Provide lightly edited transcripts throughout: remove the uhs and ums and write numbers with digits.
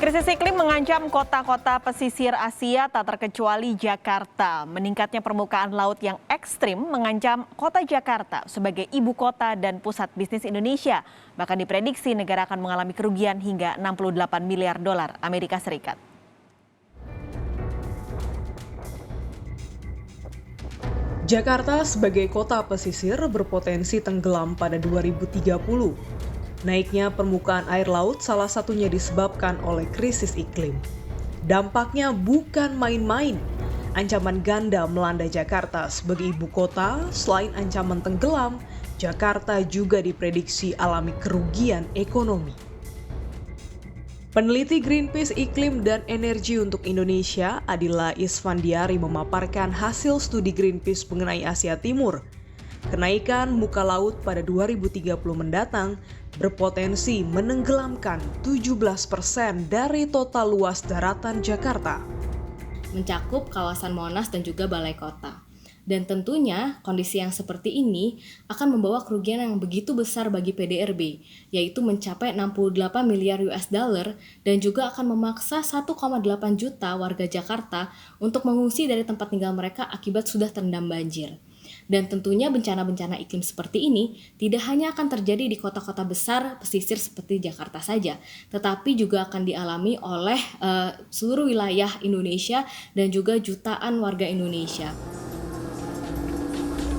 Krisis iklim mengancam kota-kota pesisir Asia tak terkecuali Jakarta. Meningkatnya permukaan laut yang ekstrim mengancam kota Jakarta sebagai ibu kota dan pusat bisnis Indonesia. Bahkan diprediksi negara akan mengalami kerugian hingga 68 miliar dolar Amerika Serikat. Jakarta sebagai kota pesisir berpotensi tenggelam pada 2030. Naiknya permukaan air laut salah satunya disebabkan oleh krisis iklim. Dampaknya bukan main-main. Ancaman ganda melanda Jakarta sebagai ibu kota. Selain ancaman tenggelam, Jakarta juga diprediksi alami kerugian ekonomi. Peneliti Greenpeace Iklim dan Energi untuk Indonesia, Adila Isfandiari memaparkan hasil studi Greenpeace mengenai Asia Timur. Kenaikan muka laut pada 2030 mendatang berpotensi menenggelamkan 17% dari total luas daratan Jakarta. Mencakup kawasan Monas dan juga Balai Kota. Dan tentunya kondisi yang seperti ini akan membawa kerugian yang begitu besar bagi PDRB, yaitu mencapai 68 miliar US dollar dan juga akan memaksa 1,8 juta warga Jakarta untuk mengungsi dari tempat tinggal mereka akibat sudah terendam banjir. Dan tentunya bencana-bencana iklim seperti ini tidak hanya akan terjadi di kota-kota besar pesisir seperti Jakarta saja, tetapi juga akan dialami oleh seluruh wilayah Indonesia dan juga jutaan warga Indonesia.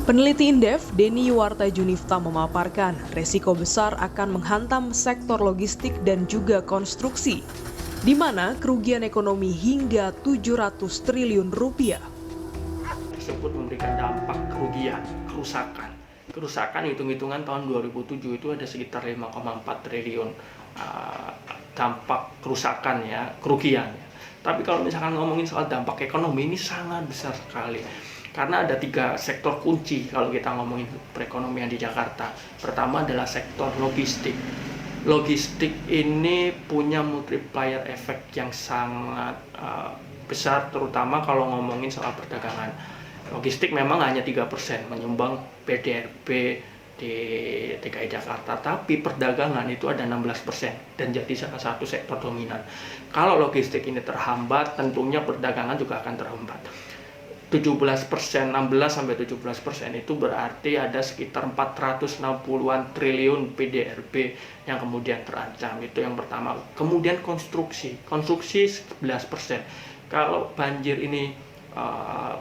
Peneliti Indef, Denny Yuwarta Junifta memaparkan resiko besar akan menghantam sektor logistik dan juga konstruksi, di mana kerugian ekonomi hingga 700 triliun rupiah. Tersebut memberikan dampak kerugian, kerusakan hitung-hitungan tahun 2007 itu ada sekitar 5,4 triliun dampak kerusakan ya, kerugian ya. Tapi kalau misalkan ngomongin soal dampak ekonomi ini sangat besar sekali. Karena ada 3 sektor kunci kalau kita ngomongin perekonomian di Jakarta. Pertama adalah sektor logistik. Logistik ini punya multiplier effect yang sangat besar, terutama kalau ngomongin soal perdagangan. Logistik memang hanya 3% menyumbang PDRB di DKI Jakarta, tapi perdagangan itu ada 16% dan jadi salah satu sektor dominan. Kalau logistik ini terhambat, tentunya perdagangan juga akan terhambat. 16%, 16-17% itu berarti ada sekitar 460-an triliun PDRB yang kemudian terancam. Itu yang pertama. Kemudian konstruksi 11%. Kalau banjir ini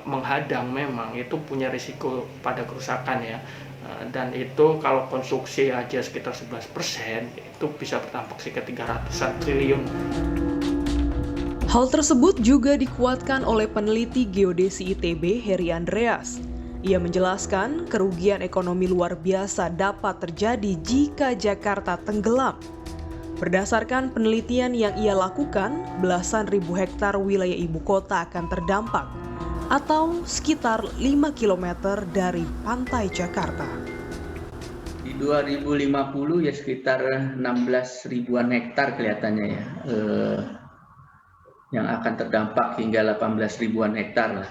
menghadang memang itu punya risiko pada kerusakan ya. Dan itu kalau konstruksi aja sekitar 11% itu bisa berdampak sekitar 300-an triliun. Hal tersebut juga dikuatkan oleh peneliti geodesi ITB Heri Andreas. Ia menjelaskan kerugian ekonomi luar biasa dapat terjadi jika Jakarta tenggelam. Berdasarkan penelitian yang ia lakukan, belasan ribu hektar wilayah ibu kota akan terdampak, atau sekitar 5 km dari pantai Jakarta. Di 2050 ya sekitar 16 ribuan hektar kelihatannya ya. Yang akan terdampak hingga 18 ribuan hektar lah.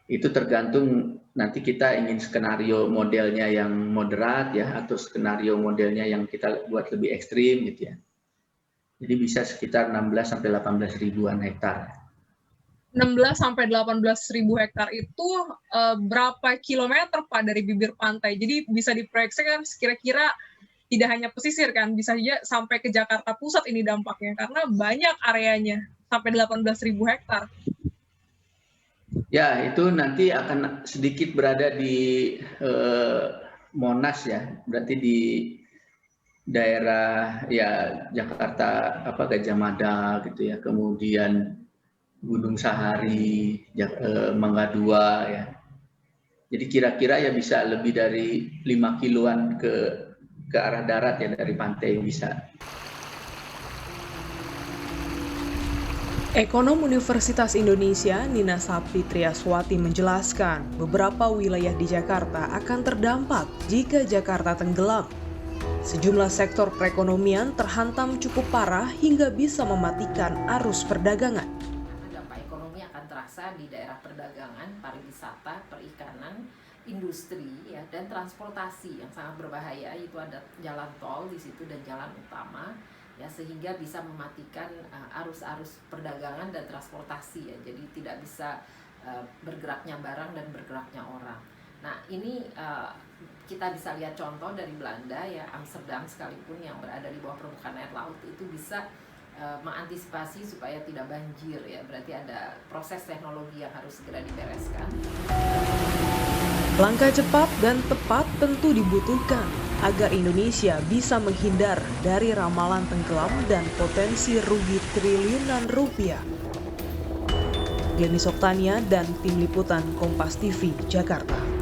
Itu tergantung nanti kita ingin skenario modelnya yang moderat ya, atau skenario modelnya yang kita buat lebih ekstrim gitu ya. Jadi bisa sekitar 16-18 ribuan hektar. 16-18 ribu hektar itu berapa kilometer Pak dari bibir pantai? Jadi bisa diproyeksikan kira-kira tidak hanya pesisir kan, bisa saja sampai ke Jakarta Pusat ini dampaknya karena banyak areanya. Sampai 18.000 hektar. Ya, itu nanti akan sedikit berada di Monas ya, berarti di daerah ya Jakarta Gajah Mada gitu ya, kemudian Gunung Sahari, Mangga 2 ya. Jadi kira-kira ya bisa lebih dari 5 kiloan ke arah darat ya dari pantai bisa. Ekonom Universitas Indonesia Nina Sapti Triaswati menjelaskan beberapa wilayah di Jakarta akan terdampak jika Jakarta tenggelam. Sejumlah sektor perekonomian terhantam cukup parah hingga bisa mematikan arus perdagangan. Dampak ekonomi akan terasa di daerah perdagangan, pariwisata, perikanan, industri ya, dan transportasi yang sangat berbahaya. Itu ada jalan tol di situ dan jalan utama. ya, sehingga bisa mematikan arus-arus perdagangan dan transportasi ya. Jadi tidak bisa bergeraknya barang dan bergeraknya orang. Nah, ini kita bisa lihat contoh dari Belanda ya, Amsterdam sekalipun yang berada di bawah permukaan air laut itu bisa mengantisipasi supaya tidak banjir ya. Berarti ada proses teknologi yang harus segera dibereskan. Langkah cepat dan tepat tentu dibutuhkan agar Indonesia bisa menghindar dari ramalan tenggelam dan potensi rugi triliunan rupiah. Glenny Soktania dan Tim Liputan Kompas TV, Jakarta.